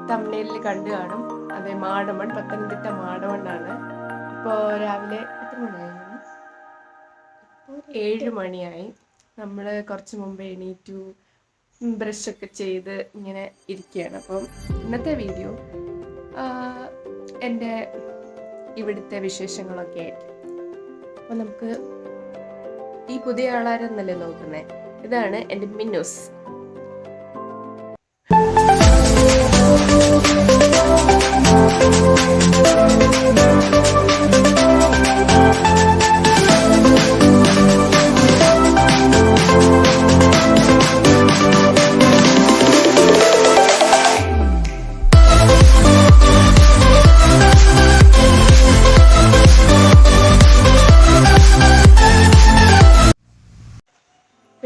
തമിഴ്നാട്ടിൽ കണ്ടു കാണും. അതെ, മാടമൺ, പത്തനംതിട്ട മാടമണ്ണാണ്. ഇപ്പോൾ രാവിലെ എത്ര മണിയായി? 7 മണിയായി. നമ്മൾ കുറച്ച് മുമ്പ് എണീറ്റു, ബ്രഷൊക്കെ ചെയ്ത് ഇങ്ങനെ ഇരിക്കുകയാണ്. അപ്പം ഇന്നത്തെ വീഡിയോ എൻ്റെ ഇവിടുത്തെ വിശേഷങ്ങളൊക്കെ ആയിരിക്കും. അപ്പം നമുക്ക് ഈ പുതിയ ആളാരെന്നല്ലേ നോക്കുന്നത്. ഇതാണ് എൻ്റെ മിന്നൂസ്.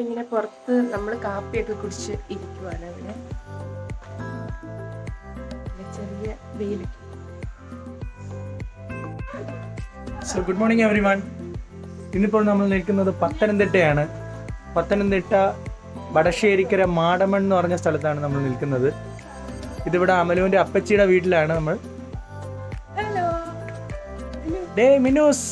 ഇങ്ങനെ പുറത്ത് നമ്മൾ കാപ്പിയൊക്കെ കുടിച്ച് ഇരിക്കുവാണ്. ഇവിടെ ചെറിയ വെയിൽ. So good morning every one. ഇന്നിപ്പോൾ നമ്മൾ നിൽക്കുന്നത് പത്തനംതിട്ടയാണ്. പത്തനംതിട്ട വടശ്ശേരിക്കര മാടമൺ എന്ന് പറഞ്ഞ സ്ഥലത്താണ് നമ്മൾ നിൽക്കുന്നത്. ഇതിവിടെ അമലുവിൻ്റെ അപ്പച്ചിയുടെ വീട്ടിലാണ് നമ്മൾ. ഡേ മിനൂസ്.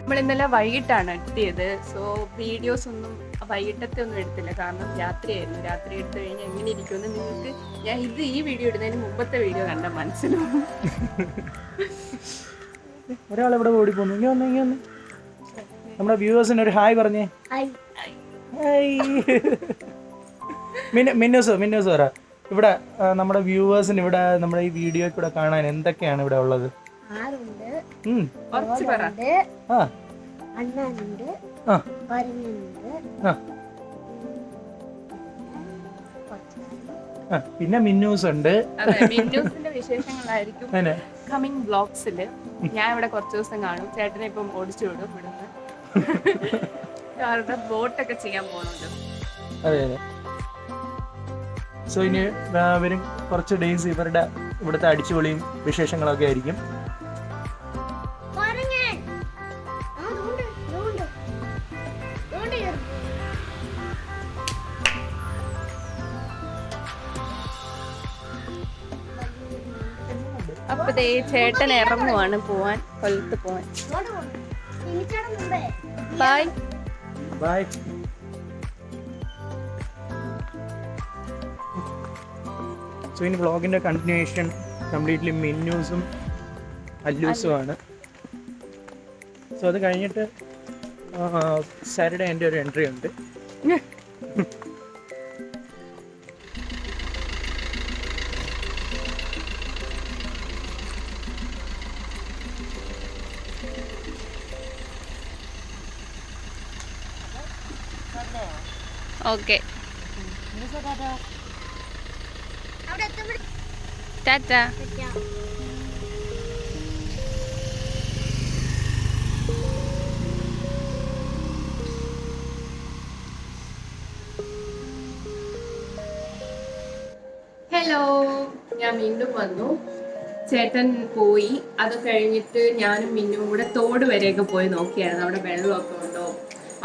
നമ്മൾ ഇന്നലെ വൈകിട്ടാണ് എത്തിയത്. സോ വീഡിയോസ് ഒന്നും വൈകിട്ടത്തെ ഒന്നും എടുത്തില്ല, കാരണം രാത്രിയായിരുന്നു. രാത്രി എടുത്തു കഴിഞ്ഞാൽ എങ്ങനെ ഇരിക്കുമെന്ന് നിങ്ങൾക്ക് ഈ വീഡിയോ ഇടുന്നതിന് മുമ്പത്തെ വീഡിയോ കണ്ടാൽ മനസ്സിലാവും. ഒരാളെവിടെ ഓടി പോകുന്നു. ഇങ്ങനെ വന്ന് ഇങ്ങനെ വന്ന് നമ്മുടെ വ്യൂവേഴ്സിന് ഒരു ഹായ് പറഞ്ഞേ. മിന്നൂസ് പറ. ഇവിടെ നമ്മുടെ വ്യൂവേഴ്സിന് ഇവിടെ നമ്മുടെ ഈ വീഡിയോ കൂടെ കാണാൻ എന്തൊക്കെയാണ് ഇവിടെ ഉള്ളത്? പിന്നെ മിന്നൂസ് ഉണ്ട്. മിന്നൂസിന്റെ വിശേഷങ്ങളായിരിക്കും കമ്മിങ് വ്ലോഗ്സിൽ. ഞാൻ ഇവിടെ കുറച്ച് ദിവസം കാണും. ചേട്ടനെ ഇപ്പം ഓടിച്ചു വിടും ഇവിടുന്ന്, കാരണം ബോട്ടൊക്കെ ചെയ്യാൻ പോകുന്നുണ്ട്. അതെ അതെ. സോ ഇനി വരും കുറച്ച് ഡേയ്സ് ഇവിടുത്തെ അടിച്ചുപൊളിയും വിശേഷങ്ങളൊക്കെ ആയിരിക്കും. അപ്പൊ ചേട്ടൻ ഇറങ്ങുവാണ് പോവാൻ, കൊല്ലത്ത് പോവാൻ. Bye bye. സോ ഇനി വ്ളോഗിന്റെ കണ്ടിന്യൂവേഷൻ കംപ്ലീറ്റ്ലി മിന്നൂസും അല്ലൂസുമാണ്. സോ അത് കഴിഞ്ഞിട്ട് സാറ്റർഡേ എൻ്റെ ഒരു എൻട്രി ഉണ്ട്. ഓക്കെ, ടാറ്റാ. ഹലോ, ഞാൻ വീണ്ടും വന്നു. ചേട്ടൻ പോയി. അത് കഴിഞ്ഞിട്ട് ഞാനും മിന്നും കൂടെ തോട് വരെയൊക്കെ പോയി നോക്കിയായിരുന്നു അവിടെ വെള്ളമൊക്കെ ഉണ്ടോ.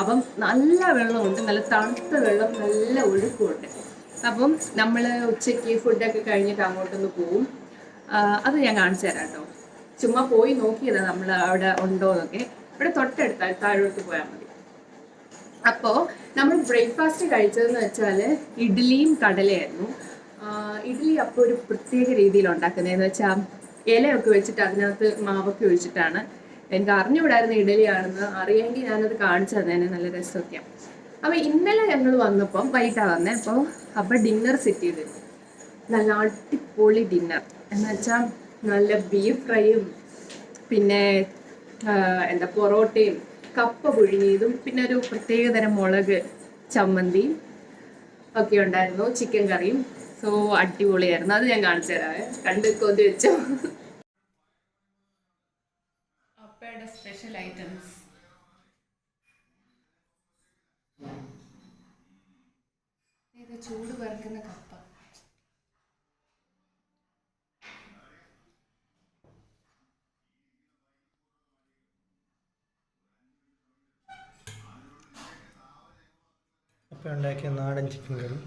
അപ്പം നല്ല വെള്ളമുണ്ട്, നല്ല തണുത്ത വെള്ളം, നല്ല ഒഴുക്കുമുണ്ട്. അപ്പം നമ്മൾ ഉച്ചയ്ക്ക് ഫുഡൊക്കെ കഴിഞ്ഞിട്ട് അങ്ങോട്ടൊന്ന് പോവും. അത് ഞാൻ കാണിച്ചു തരാം കേട്ടോ. ചുമ്മാ പോയി നോക്കിയതാണ് നമ്മൾ അവിടെ ഉണ്ടോ എന്നൊക്കെ. ഇവിടെ തൊട്ടടുത്താൽ താഴോട്ട് പോയാൽ മതി. അപ്പോൾ നമ്മൾ ബ്രേക്ക്ഫാസ്റ്റ് കഴിച്ചതെന്ന് വെച്ചാൽ ഇഡ്ഡലിയും കടലയായിരുന്നു. ഇഡ്ഡലി അപ്പോൾ ഒരു പ്രത്യേക രീതിയിൽ ഉണ്ടാക്കുന്നതെന്ന് വെച്ചാൽ ഇലയൊക്കെ വെച്ചിട്ട് അതിനകത്ത് മാവൊക്കെ ഒഴിച്ചിട്ടാണ്. എനിക്ക് അറിഞ്ഞുകൂടായിരുന്നു ഇഡലിയാണെന്ന്. അറിയെങ്കിൽ ഞാനത് കാണിച്ചു തന്നേനെ, നല്ല രസമൊക്കെയാണ്. അപ്പോൾ ഇന്നലെ ഞങ്ങൾ വന്നപ്പം വൈകിട്ടാണ് വന്നേ. അപ്പോൾ ഡിന്നർ സെറ്റ് ചെയ്തിരുന്നു. നല്ല അടിപൊളി ഡിന്നർ എന്ന് വെച്ചാൽ നല്ല ബീഫ് ഫ്രൈയും, പിന്നെ പൊറോട്ടയും, കപ്പ പുഴുങ്ങിയതും, പിന്നെ ഒരു പ്രത്യേകതരം മുളക് ചമ്മന്തിയും ഒക്കെ ഉണ്ടായിരുന്നു, ചിക്കൻ കറിയും. സോ അടിപൊളിയായിരുന്നു. അത് ഞാൻ കാണിച്ചു തരാവേ, കണ്ട് കൊതി വെച്ചോ. അപ്പയുടെ സ്പെഷ്യൽ ഐറ്റംസ്. ഇത് ചൂട് പറക്കുന്ന കപ്പ. അപ്പം ഉണ്ടാക്കിയ നാടൻ ചിക്കൻ കറി.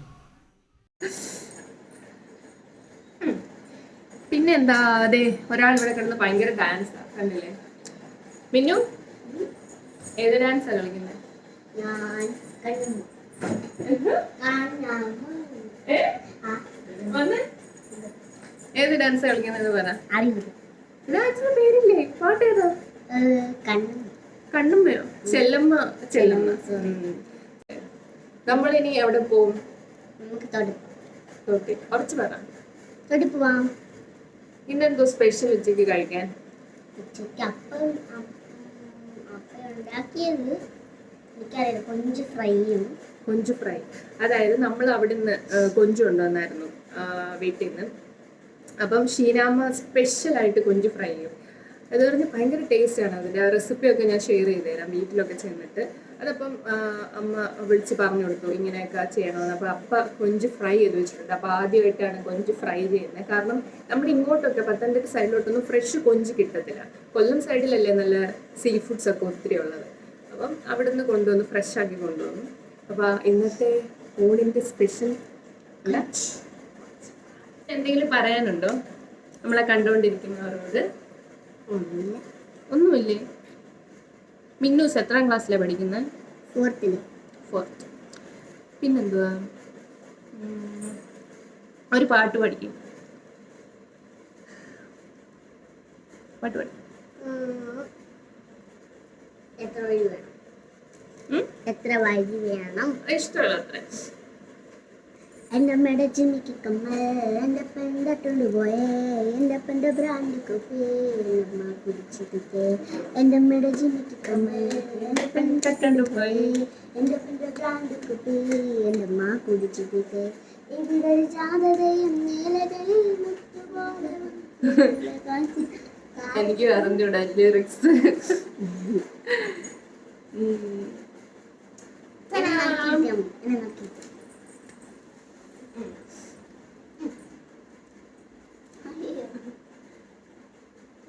പിന്നെന്താ, അതെ ഒരാൾ ഇവിടെ കിടന്ന് ഭയങ്കര ഡാൻസ് കണ്ടില്ലേ? മിന്നു ഏത് ഡാൻസാ കളിക്കുന്നത്? ഏത് ഡാൻസ് കളിക്കുന്നത് പറ. ഡാൻസിന് പേരില്ലേ? പാട്ട് ഏതാ? കണ്ണുമ്മയോ? ചെല്ലമ്മ. ചെല്ലമ്മ. നമ്മളിനി എവിടെ പോവും? തൊട്ടി. കുറച്ച് പറ. ഇന്നെന്തോ സ്പെഷ്യൽ ഉച്ചക്ക് കഴിക്കാൻ? കൊഞ്ചു ഫ്രൈ. അതായത് നമ്മൾ അവിടുന്ന് കൊഞ്ചു കൊണ്ടുവന്നായിരുന്നു വീട്ടിൽ നിന്ന്. അപ്പം ഷീനാമ്മ സ്പെഷ്യലായിട്ട് കൊഞ്ചു ഫ്രൈ ചെയ്യും. അത് പറഞ്ഞ് ഭയങ്കര ടേസ്റ്റാണ്. അതിൻ്റെ റെസിപ്പിയൊക്കെ ഞാൻ ഷെയർ ചെയ്ത് തരാം വീട്ടിലൊക്കെ ചെന്നിട്ട്. അതപ്പം അമ്മ വിളിച്ച് പറഞ്ഞു കൊടുത്തു ഇങ്ങനെയൊക്കെ ചെയ്യണമെന്ന്. അപ്പോൾ അപ്പ കൊഞ്ച് ഫ്രൈ ചെയ്ത് വെച്ചിട്ടുണ്ട്. അപ്പോൾ ആദ്യമായിട്ടാണ് കൊഞ്ച് ഫ്രൈ ചെയ്യുന്നത്. കാരണം നമ്മുടെ ഇങ്ങോട്ടൊക്കെ പത്തനംതിട്ട സൈഡിലോട്ടൊന്നും ഫ്രഷ് കൊഞ്ച് കിട്ടത്തില്ല. കൊല്ലം സൈഡിലല്ലേ നല്ല സീ ഫുഡ്സ് ഒക്കെ ഒത്തിരി ഉള്ളത്. അപ്പം അവിടെ നിന്ന് കൊണ്ടുവന്ന് ഫ്രഷ് ആക്കി കൊണ്ടുവന്നു. അപ്പോൾ ഇന്നത്തെ ഊണിൻ്റെ സ്പെഷ്യൽ എന്തെങ്കിലും പറയാനുണ്ടോ നമ്മളെ കണ്ടുകൊണ്ടിരിക്കുന്നവരോട്? ഒന്നുമില്ലേ? മിന്നൂസ് എത്രാം ക്ലാസ്സിലാണ് പഠിക്കുന്നത്? ഫോർത്ത്. പിന്നെന്തുവാ, ഒരു പാട്ട് പഠിക്കും. പാട്ട് പഠിക്കും. എത്ര വഴി വേണം? ഇഷ്ടമുള്ള അത്ര. എൻ്റെ അമ്മയുടെ ജിമ്മിക്ക് കമ്മൽ എൻ്റെ പെണ്ടട്ടുണ്ട് പോയേ, എൻ്റെ അപ്പൻ്റെ ബ്രാൻഡ് കുപ്പി അമ്മ കുടിച്ചിട്ടേ. എൻ്റെ അമ്മയുടെ ജിമ്മിക്ക് കമ്മൽ എൻ്റെ പെണ്ടട്ടുണ്ട് പോയേ, എൻ്റെ അപ്പൻ്റെ ബ്രാൻഡ് കുപ്പി എൻ്റെ അമ്മ കുടിച്ചിട്ടേ. ഇവിടെ ജാതതയും നീലതയിൽ മുത്തുപോലെ എനിക്ക് അറിഞ്ഞൂടാ ലിറിക്സ്.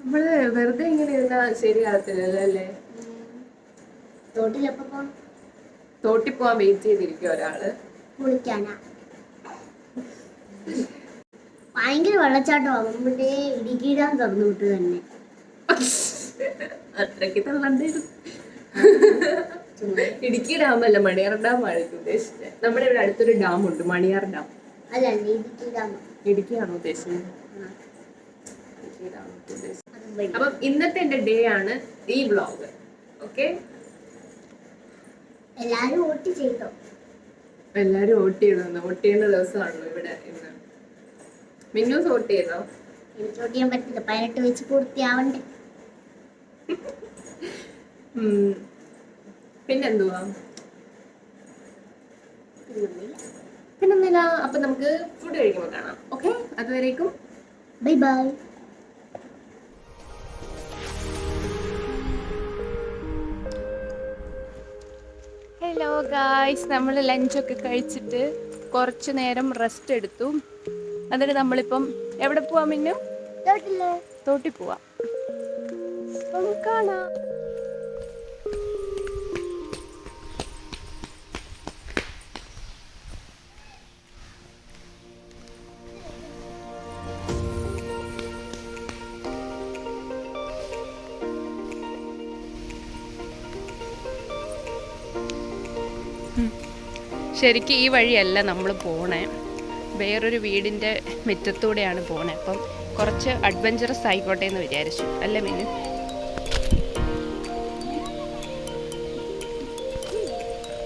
നമ്മള് വെറുതെ ഇങ്ങനെ ഇരുന്നാ ശരിയാകത്തില്ലല്ലോ അല്ലേ? തോട്ടി പോവാൻ വെയിറ്റ് ചെയ്തിരിക്കും ഒരാള്. കുളിക്കാനാ ഭയങ്കര വെള്ളച്ചാട്ടമാകുമ്പോഴേ ഇടുക്കിയിടാൻ തുറന്നു വിട്ടു തന്നെ. അത്രയ്ക്ക് തള്ളണ്ടേരും. ഇടുക്കി ഡാമല്ല, മണിയാർ ഡാം ആണ് ഉദ്ദേശിച്ചത്. നമ്മുടെ ഇവിടെ അടുത്തൊരു ഡാം ഉണ്ട്, മണിയാർ ഡാം. അല്ല, ഇടുക്കി ഡാം. ഇടുക്കിയാണോ ഉദ്ദേശിച്ചത്? അപ്പം ഇന്നത്തെ എന്റെ ഡേ ആണ് ഈ വ്ളോഗ്. ഓക്കെ, എല്ലാരും വോട്ട് ചെയ്തോ? എല്ലാരും വോട്ട് ചെയ്തു. വോട്ട് ചെയ്യുന്ന ദിവസമാണല്ലോ ഇവിടെ ഇന്ന്. മിന്നൂസ് വോട്ട് ചെയ്തോ? എനിക്ക് വോട്ട് ചെയ്യാൻ പറ്റില്ല, 18 വയസ്സ് പൂർത്തിയാവണ്ടേ. പിന്നെന്തുവാ? പിന്നെന്തിനാ? അപ്പൊ നമുക്ക് ഫുഡ് കഴിക്കുമ്പോൾ കാണാം. ഓക്കെ, അതുവരേക്കും ബൈ ബൈ. ഹലോ ഗായ്സ്, നമ്മൾ ലഞ്ചൊക്കെ കഴിച്ചിട്ട് കുറച്ച് നേരം റെസ്റ്റ് എടുത്തു. എന്നിട്ട് നമ്മളിപ്പം എവിടെ പോവാ മിന്നു? തോട്ടി പോവാ. കാണാം. ശരിക്കും ഈ വഴിയല്ല നമ്മൾ പോണേ, വേറൊരു വീടിൻ്റെ മുറ്റത്തൂടെയാണ് പോണേ. അപ്പം കുറച്ച് അഡ്വഞ്ചറസ് ആയിക്കോട്ടെ എന്ന് വിചാരിച്ചു, അല്ലേ മിന്നു?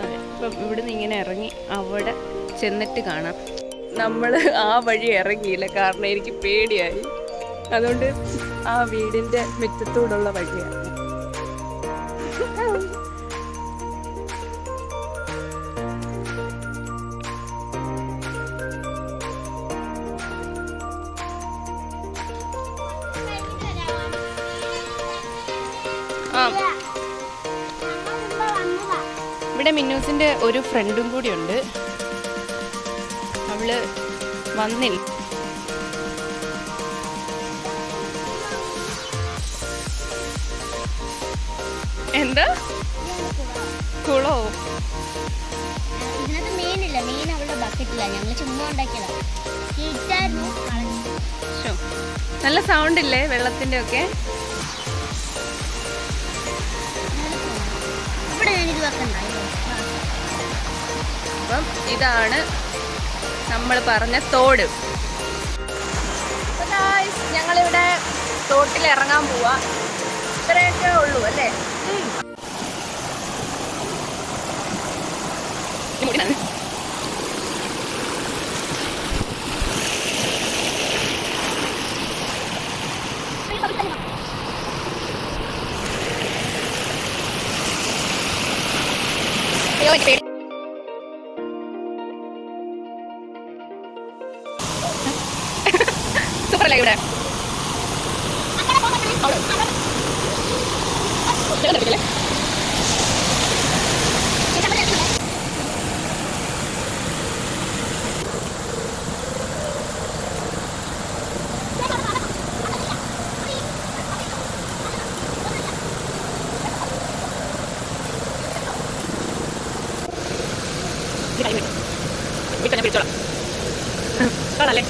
അതെ, അപ്പം ഇവിടുന്ന് ഇങ്ങനെ ഇറങ്ങി അവിടെ ചെന്നിട്ട് കാണാം. നമ്മൾ ആ വഴി ഇറങ്ങിയില്ല, കാരണം എനിക്ക് പേടിയായി. അതുകൊണ്ട് ആ വീടിൻ്റെ മുറ്റത്തൂടുള്ള വഴിയാണ്. ഇവിടെ മിന്നൂസിൻ്റെ ഒരു ഫ്രണ്ടും കൂടി ഉണ്ട്. അവള് വന്നില്ല. എന്താ കുളോ? ഇതിനകത്ത് മീനില്ല, മീൻ അവളുടെ കിട്ടില്ല, ഞങ്ങൾ ചുമ്മാ ഉണ്ടാക്കിയതാ. കിട്ടായിരുന്നു, കളഞ്ഞു. ശോ. നല്ല സൗണ്ട് ഇല്ലേ വെള്ളത്തിന്റെ ഒക്കെ? ഇവിടെ ഞാനിത് വെക്കണ്ട. അപ്പം ഇതാണ് നമ്മൾ പറഞ്ഞ തോട്. ഞങ്ങളിവിടെ തോട്ടിൽ ഇറങ്ങാൻ പോവാ. ഇത്രയൊക്കെ ഉള്ളൂ അല്ലേ? സൂപ്പറല്ലേ ഇവിടെ? പിടിച്ചോളാം കാണല്ലേ?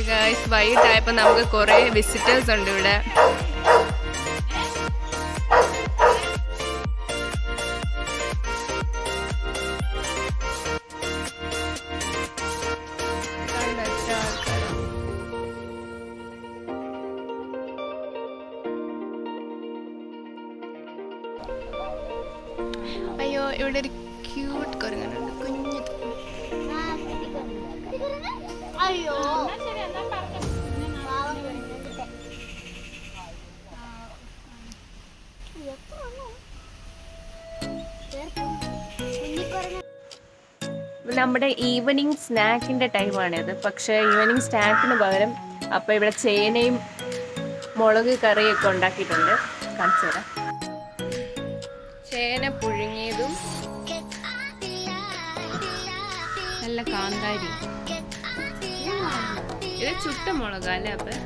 ഗൈസ്, വൈകിട്ടായപ്പോൾ നമുക്ക് കുറേ വിസിറ്റേഴ്സ് ഉണ്ട് ഇവിടെ. അയ്യോ, ഇവിടെ ഒരു ക്യൂട്ട് കുരങ്ങനുണ്ട്, കുഞ്ഞു. അയ്യോ നമ്മുടെ ഈവനിങ് സ്നാക്കിന്റെ ടൈമാണിത്. പക്ഷേ ഈവനിങ് സ്നാക്കിന് പകരം അപ്പം ഇവിടെ ചേനയും മുളക് കറിയൊക്കെ ഉണ്ടാക്കിയിട്ടുണ്ട്. കാണിച്ചു തരാം. ചേന പുഴുങ്ങിയതും നല്ല കാന്താരി. ഇത് ചുട്ട മുളകല്ലേ? അപ്പം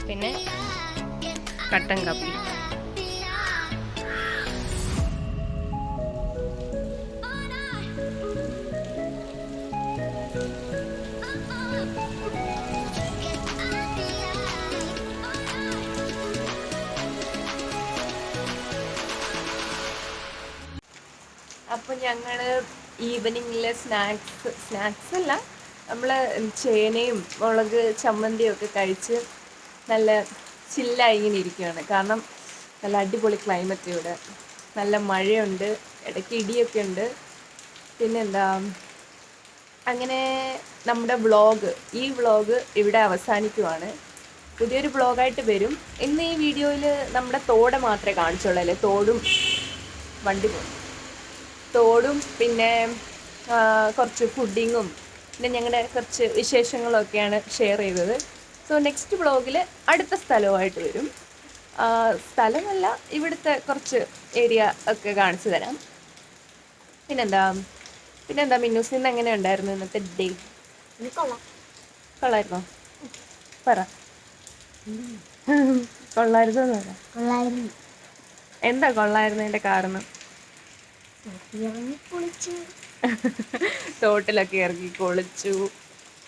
പിന്നെ കട്ടൻ കാപ്പി. അപ്പോൾ ഞങ്ങൾ ഈവനിങ്ങിലെ സ്നാക്സ് അല്ല, നമ്മൾ ചേനയും മുളക് ചമ്മന്തിയും ഒക്കെ കഴിച്ച് നല്ല ചില്ലായി ഇങ്ങനെ ഇരിക്കുകയാണ്. കാരണം നല്ല അടിപൊളി ക്ലൈമറ്റ് ഇവിടെ, നല്ല മഴയുണ്ട്, ഇടയ്ക്ക് ഇടിയൊക്കെ ഉണ്ട്. പിന്നെന്താ, അങ്ങനെ നമ്മുടെ ഈ വ്ളോഗ് ഇവിടെ അവസാനിക്കുവാണ്. പുതിയൊരു വ്ളോഗായിട്ട് വരും. ഇന്ന് ഈ വീഡിയോയിൽ നമ്മുടെ തോട് മാത്രമേ കാണിച്ചുള്ളൂ അല്ലേ? തോടും പിന്നെ കുറച്ച് ഫുഡിങ്ങും പിന്നെ ഞങ്ങളുടെ കുറച്ച് വിശേഷങ്ങളൊക്കെയാണ് ഷെയർ ചെയ്തത്. സോ നെക്സ്റ്റ് വ്ളോഗിൽ അടുത്ത സ്ഥലവുമായിട്ട് വരും. സ്ഥലമല്ല, ഇവിടുത്തെ കുറച്ച് ഏരിയ ഒക്കെ കാണിച്ചു തരാം. പിന്നെന്താ മിന്നൂസ്, ഇന്ന് എങ്ങനെ ഉണ്ടായിരുന്നു ഇന്നത്തെ ഡേ? കൊള്ളായിരുന്നോ? പറ. കൊള്ളായിരുന്നു. എന്താ കൊള്ളായിരുന്നതിൻ്റെ കാരണം? തോട്ടിലൊക്കെ ഇറങ്ങി കുളിച്ചു.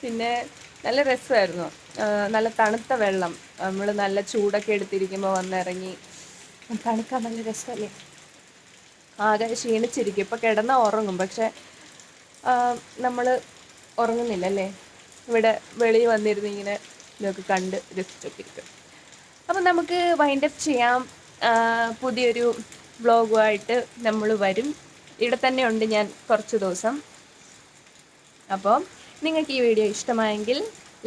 പിന്നെ നല്ല രസമായിരുന്നു. നല്ല തണുത്ത വെള്ളം, നമ്മൾ നല്ല ചൂടൊക്കെ എടുത്തിരിക്കുമ്പോൾ വന്നിറങ്ങി തണുക്കാൻ നല്ല രസമല്ലേ? ആകെ ക്ഷീണിച്ചിരിക്കും. ഇപ്പം കിടന്നാൽ ഉറങ്ങും, പക്ഷെ നമ്മൾ ഉറങ്ങുന്നില്ലല്ലേ? ഇവിടെ വെളിയിൽ വന്നിരുന്ന് ഇങ്ങനെ ഇതൊക്കെ കണ്ട് രസിച്ചൊക്കെ ഇരിക്കും. അപ്പം നമുക്ക് വൈൻഡപ്പ് ചെയ്യാം. പുതിയൊരു വ്ളോഗുമായിട്ട് നമ്മൾ വരും. ഇവിടെ തന്നെ ഉണ്ട് ഞാൻ കുറച്ച് ദിവസം. അപ്പോൾ നിങ്ങൾക്ക് ഈ വീഡിയോ ഇഷ്ടമായെങ്കിൽ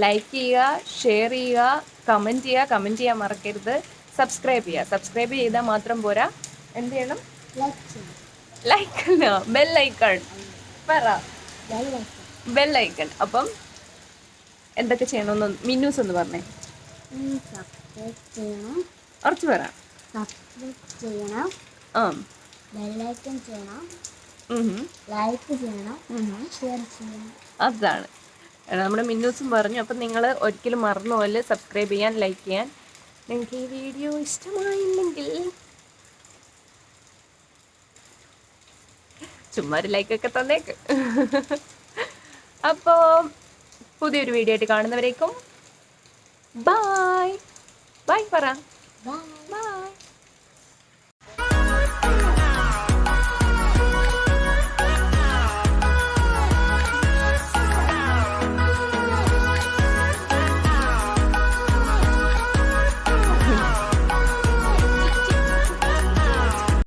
ലൈക്ക് ചെയ്യുക, ഷെയർ ചെയ്യുക, കമൻറ്റ് ചെയ്യാൻ മറക്കരുത്. സബ്സ്ക്രൈബ് ചെയ്താൽ മാത്രം പോരാ, എന്ത് ചെയ്യണം? ലൈക്ക് അല്ല, ബെല്ലൈക്കൺ പറ, ബെല്ലൈക്കൺ. അപ്പം എന്തൊക്കെ ചെയ്യണമെന്ന് മിന്നൂസ് ഒന്ന് പറഞ്ഞേ. സബ്സ്ക്രൈബ് ചെയ്യണം, ഉറച്ചു പറ. സബ്സ്ക്രൈബ് ചെയ്യണം, ആ ബെല്ലൈക്കൺ ചെയ്യണം, ഉം. ലൈക്ക് ചെയ്യണം, ഷെയർ ചെയ്യണം. അതാണ് നമ്മുടെ മിന്നൂസും പറഞ്ഞു. അപ്പം നിങ്ങൾ ഒരിക്കലും മറന്നുപോലെ സബ്സ്ക്രൈബ് ചെയ്യാൻ, ലൈക്ക് ചെയ്യാൻ. നിങ്ങൾക്ക് ഈ വീഡിയോ ഇഷ്ടമായില്ലെങ്കിൽ ചുമ്മാ ഒരു ലൈക്കൊക്കെ തന്നേക്ക്. അപ്പോൾ പുതിയൊരു വീഡിയോ ആയിട്ട് കാണുന്നവരേക്കും ബൈ. ബൈ പറ. ബൈ. ബൈ.